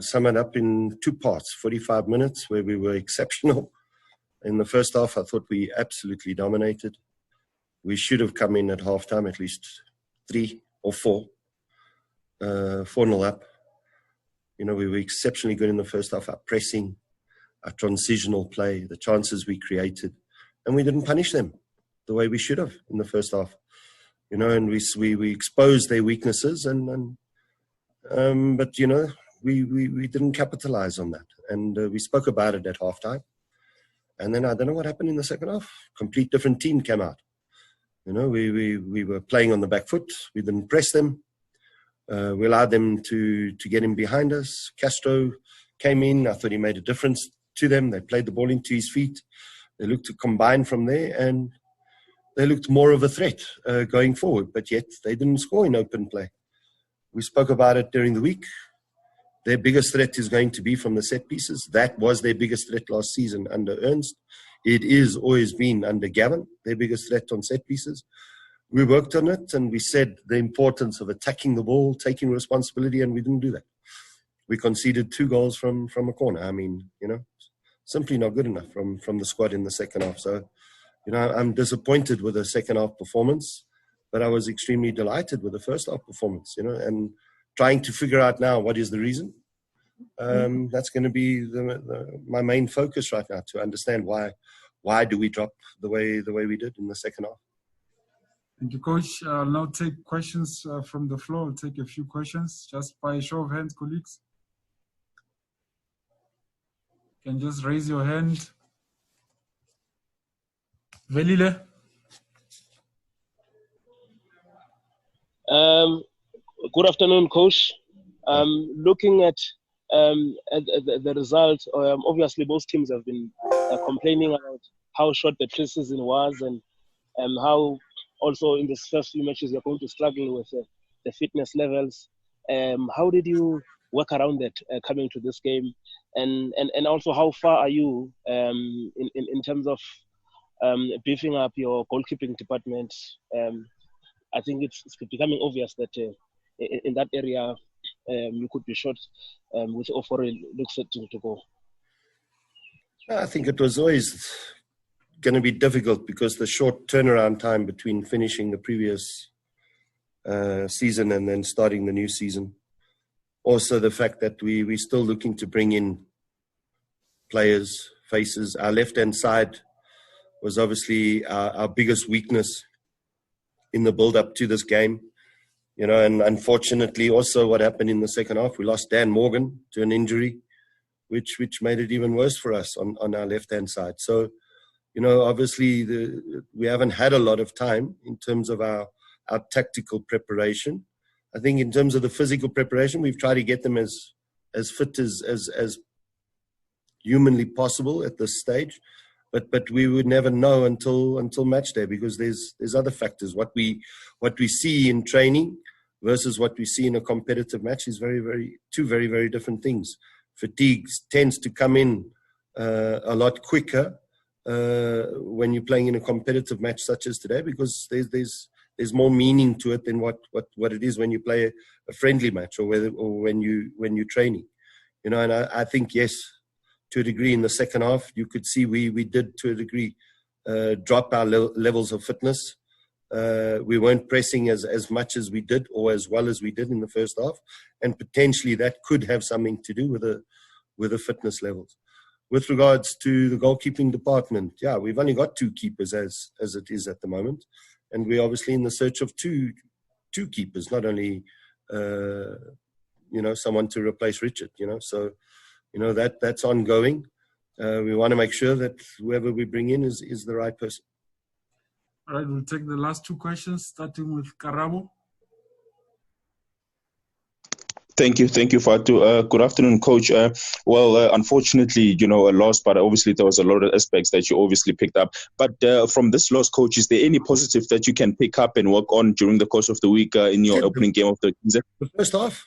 sum it up in two parts. 45 minutes where we were exceptional. In the first half, I thought we absolutely dominated. We should have come in at halftime at least 3 or 4, 4-0 up. We were exceptionally good in the first half. Our pressing, our transitional play, the chances we created, and we didn't punish them the way we should have in the first half. And we exposed their weaknesses, but we didn't capitalize on that, and we spoke about it at halftime. And then I don't know what happened in the second half. Complete different team came out. We were playing on the back foot. We didn't press them. We allowed them to get in behind us. Castro came in. I thought he made a difference to them. They played the ball into his feet. They looked to combine from there, and they looked more of a threat going forward. But yet they didn't score in open play. We spoke about it during the week. Their biggest threat is going to be from the set pieces. That was their biggest threat last season under Ernst. It is always been under Gavin, their biggest threat on set pieces. We worked on it, and we said the importance of attacking the ball, taking responsibility, and we didn't do that. We conceded 2 goals from a corner. I mean, simply not good enough from the squad in the second half. So, I'm disappointed with the second half performance, but I was extremely delighted with the first half performance, and trying to figure out now what is the reason. That's going to be my main focus right now, to understand why do we drop the way we did in the second half. Thank you, Coach. I'll now take questions from the floor. I'll take a few questions just by show of hands, colleagues. You can just raise your hand. Velile. Good afternoon, Coach. Looking at the result, obviously both teams have been complaining about how short the preseason was, and how also in the first few matches you're going to struggle with the fitness levels. How did you work around that coming to this game, and also how far are you in terms of beefing up your goalkeeping department? I think it's becoming obvious that in that area you could be short, which Ofori looks set to go. I think it was always going to be difficult because the short turnaround time between finishing the previous season and then starting the new season. Also the fact that we're still looking to bring in players, faces. Our left-hand side was obviously our biggest weakness in the build-up to this game. And unfortunately also what happened in the second half, we lost Dan Morgan to an injury, which made it even worse for us on our left-hand side. So, obviously we haven't had a lot of time in terms of our tactical preparation. I think in terms of the physical preparation, we've tried to get them as fit as humanly possible at this stage. But we would never know until match day, because there's other factors. What we see in training versus what we see in a competitive match is two very, very different things. Fatigue tends to come in a lot quicker when you're playing in a competitive match such as today, because there's more meaning to it than what it is when you play a friendly match or when you're training. And I think, yes, to a degree in the second half, you could see we did to a degree drop our levels of fitness. We weren't pressing as much as we did or as well as we did in the first half, and potentially that could have something to do with the fitness levels. With regards to the goalkeeping department, yeah, we've only got 2 keepers as it is at the moment, and we're obviously in the search of two keepers, not only someone to replace Richard. So. That's ongoing. We want to make sure that whoever we bring in is the right person. All right, we'll take the last 2 questions, starting with Karabo. Thank you, Fatu. Good afternoon, Coach. Unfortunately, a loss, but obviously there was a lot of aspects that you obviously picked up. But from this loss, Coach, is there any positive that you can pick up and work on during the course of the week in your opening game of the season? The first half.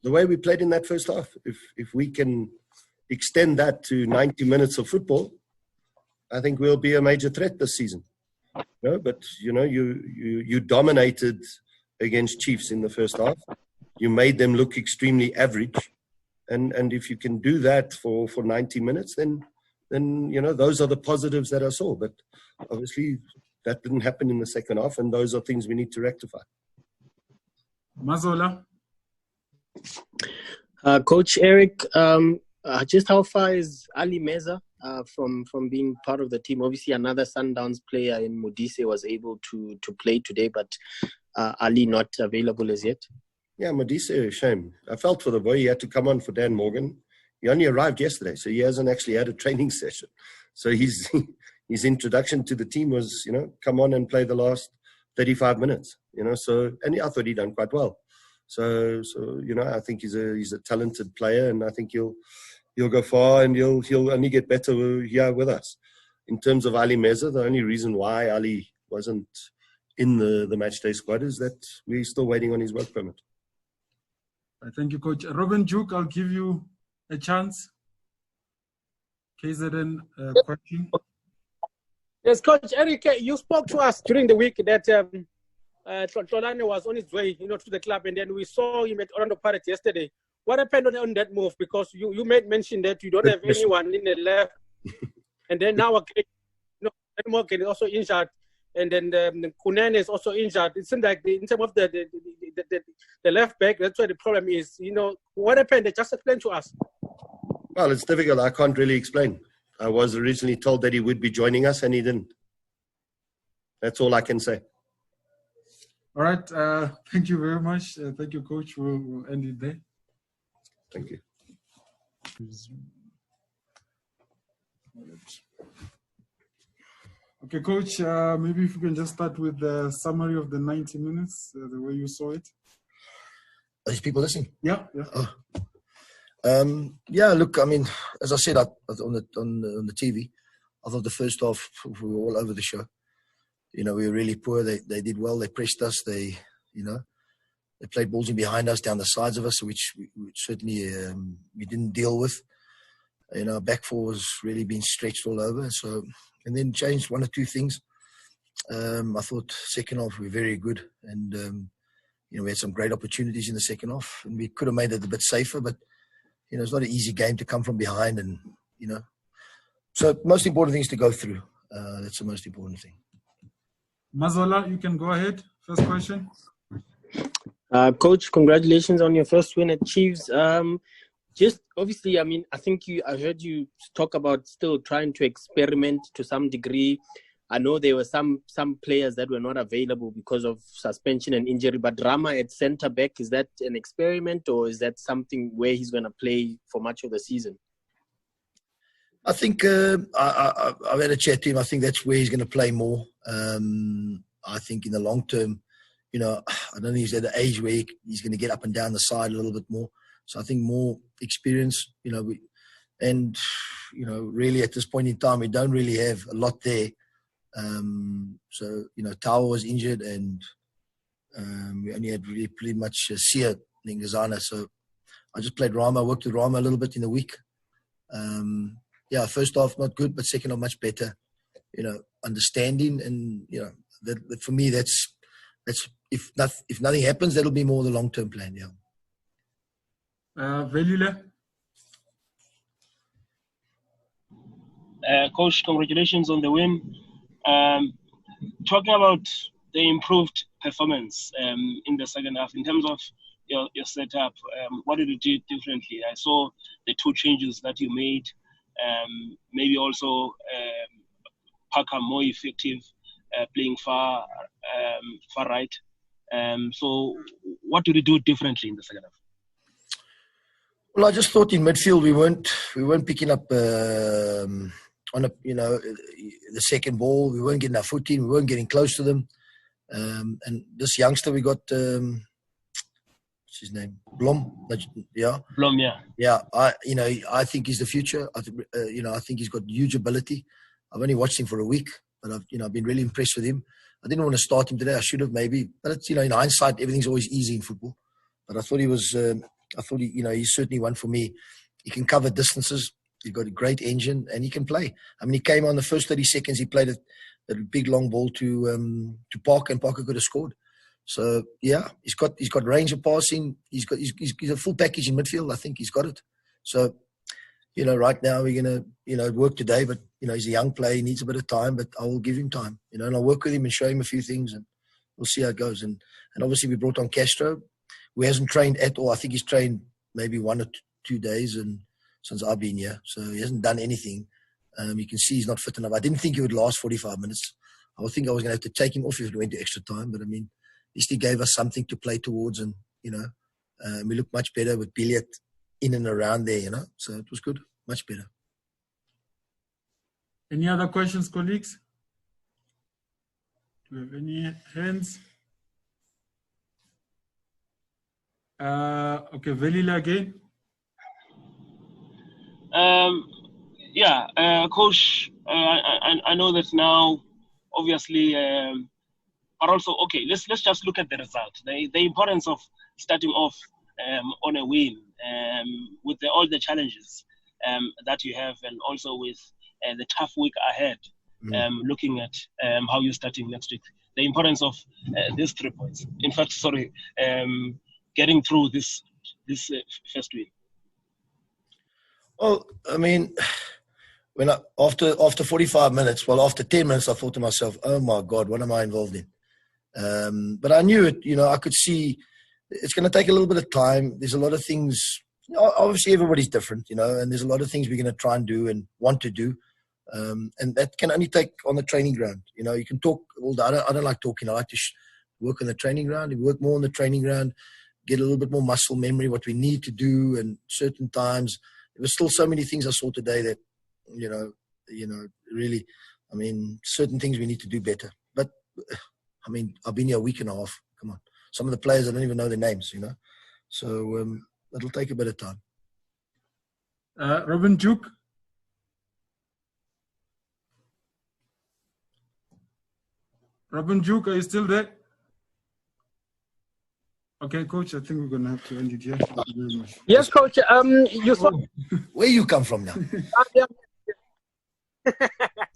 The way we played in that first half, if we can extend that to 90 minutes of football, I think we'll be a major threat this season. But you dominated against Chiefs in the first half. You made them look extremely average And if you can do that for 90 minutes, then those are the positives that I saw. But obviously that didn't happen in the second half, and those are things we need to rectify. Mazola? Coach Eric, just how far is Ali Meza from being part of the team? Obviously, another Sundowns player in Modise was able to play today, but Ali not available as yet. Yeah, Modise, shame. I felt for the boy. He had to come on for Dan Morgan. He only arrived yesterday, so he hasn't actually had a training session. So his introduction to the team was, come on and play the last 35 minutes. And I thought he done quite well. So I think he's a talented player, and I think he'll go far, and he'll only get better here with us. In terms of Ali Meza, the only reason why Ali wasn't in the matchday squad is that we're still waiting on his work permit. Thank you, Coach. Robin Duke, I'll give you a chance. KZN question. Yes, Coach Eric, you spoke to us during the week that Tolani was on his way, to the club, and then we saw him at Orlando Pirates yesterday. What happened on that move? Because you made mention that you don't have anyone in the left, and then now again, Morgan is also injured, and then Kunen is also injured. It seems like in terms of the left back, that's where the problem is. What happened? Just explain to us. Well, it's difficult. I can't really explain. I was originally told that he would be joining us, and he didn't. That's all I can say. All right. Thank you very much. Thank you, Coach. We'll end it there. Thank you. Okay, Coach, maybe if you can just start with the summary of the 90 minutes, the way you saw it. Are these people listening? Yeah. Look, I mean, as I said on the TV, I thought the first half we were all over the show. We were really poor. They did well. They pressed us. They played balls in behind us, down the sides of us, which we certainly we didn't deal with. Back four was really being stretched all over. So, and then changed one or two things. I thought second half we were very good, and we had some great opportunities in the second half, and we could have made it a bit safer. But it's not an easy game to come from behind, and So, most important thing is to go through. That's the most important thing. Mazola, you can go ahead. First question. Coach, congratulations on your first win at Chiefs. Just obviously, I mean, I heard you talk about still trying to experiment to some degree. I know there were some players that were not available because of suspension and injury, but Rama at centre back, is that an experiment, or is that something where he's going to play for much of the season? I think I've had a chat to him. I think that's where he's going to play more. I think in the long term, I don't think he's at the age where he's going to get up and down the side a little bit more. So I think more experience, really at this point in time, we don't really have a lot there. Tawa was injured, and we only had really pretty much Sia Ngazana. So I just played Rama, worked with Rama a little bit in the week. First half not good, but second half much better. Understanding, and that for me that's if nothing happens, that'll be more the long term plan. Yeah. Velile. Coach, congratulations on the win. Talking about the improved performance in the second half, in terms of your setup, what did you do differently? I saw the two changes that you made. Maybe also Parker more effective, playing far right. So what did you do differently in the second half? Well, I just thought in midfield we weren't picking up on the second ball. We weren't getting our foot in. We weren't getting close to them. And this youngster we got, what's his name? Blom. Yeah. Blom, yeah. Yeah. I think he's the future. I think he's got huge ability. I've only watched him for a week, but I've been really impressed with him. I didn't want to start him today. I should have maybe, but it's, in hindsight, everything's always easy in football. But I thought he was. He's certainly one for me. He can cover distances. He's got a great engine, and he can play. I mean, he came on the first 30 seconds. He played a big long ball to Parker, and Parker could have scored. So yeah, he's got range of passing. He's a full package in midfield. I think he's got it. So, right now we're going to, work today, but, he's a young player. He needs a bit of time, but I will give him time, and I'll work with him and show him a few things, and we'll see how it goes. And obviously we brought on Castro, who hasn't trained at all. I think he's trained maybe 1 or 2 days and since I've been here. So he hasn't done anything. You can see he's not fit enough. I didn't think he would last 45 minutes. I think I was going to have to take him off if it went to extra time. But, at least he gave us something to play towards, and, we looked much better with Billiot in and around there, So it was good, much better. Any other questions, colleagues? Do we have any hands? Okay, Velila again. Coach, I know that now, obviously, are also okay. Let's just look at the result. The importance of starting off on a win with all the challenges that you have, and also with the tough week ahead. Looking at how you're starting next week, the importance of these 3 points. In fact, getting through this first win. Well, when after 45 minutes, after 10 minutes, I thought to myself, oh my God, what am I involved in? But I knew it, I could see it's going to take a little bit of time. There's a lot of things, obviously everybody's different, and there's a lot of things we're going to try and do and want to do. And that can only take on the training ground. You can talk all day. I don't like talking. I like to work on the training ground. We work more on the training ground, get a little bit more muscle memory, what we need to do, and certain times. There were still so many things I saw today that, really, certain things we need to do better. But, I've been here a week and a half. Come on. Some of the players, I don't even know their names, So it'll take a bit of time. Robin Duke. Robin Duke, are you still there? Okay, Coach, I think we're going to have to end it here. Thank you very much. Yes, Coach. You saw. Where you come from now?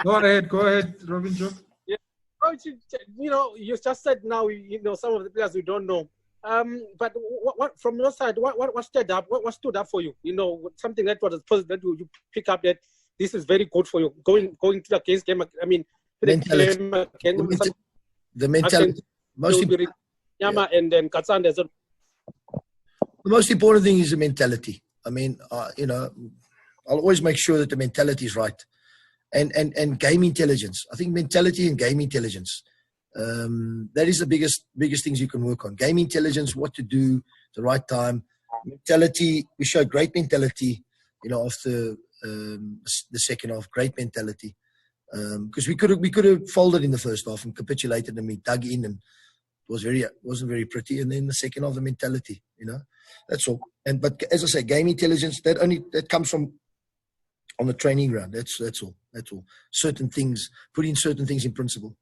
Go ahead, Robin Duke. Yeah. Coach, you just said now, some of the players we don't know. But what from your side, what stood up? What stood up for you? Something that was positive that you pick up that this is very good for you going to the case game. The mentality. And then Katsanda. The most important thing is the mentality. I'll always make sure that the mentality is right, and game intelligence. I think mentality and game intelligence. That is the biggest things you can work on. Game intelligence, what to do, the right time. Mentality. We showed great mentality. After the second half, great mentality. Because we could have folded in the first half and capitulated, and we dug in, and it wasn't very pretty. And then the second half, the mentality, that's all. But as I say, game intelligence that comes from on the training ground. That's all. Certain things, putting certain things in principle.